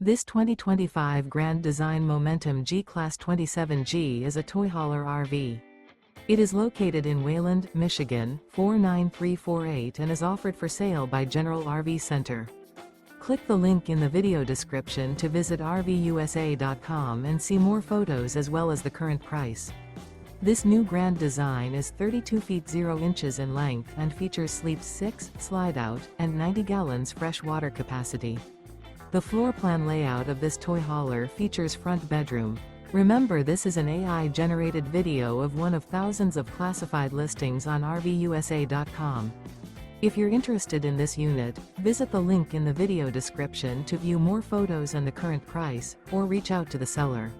This 2025 Grand Design Momentum G-Class 27G is a toy hauler RV. It is located in Wayland, Michigan, 49348 and is offered for sale by General RV Center. Click the link in the video description to visit RVUSA.com and see more photos as well as the current price. This new grand design is 32 feet 0 inches in length and features sleep 6, slide-out, and 90 gallons fresh water capacity. The floor plan layout of this toy hauler features front bedroom. Remember, this is an AI-generated video of one of thousands of classified listings on RVUSA.com. If you're interested in this unit, visit the link in the video description to view more photos and the current price, or reach out to the seller.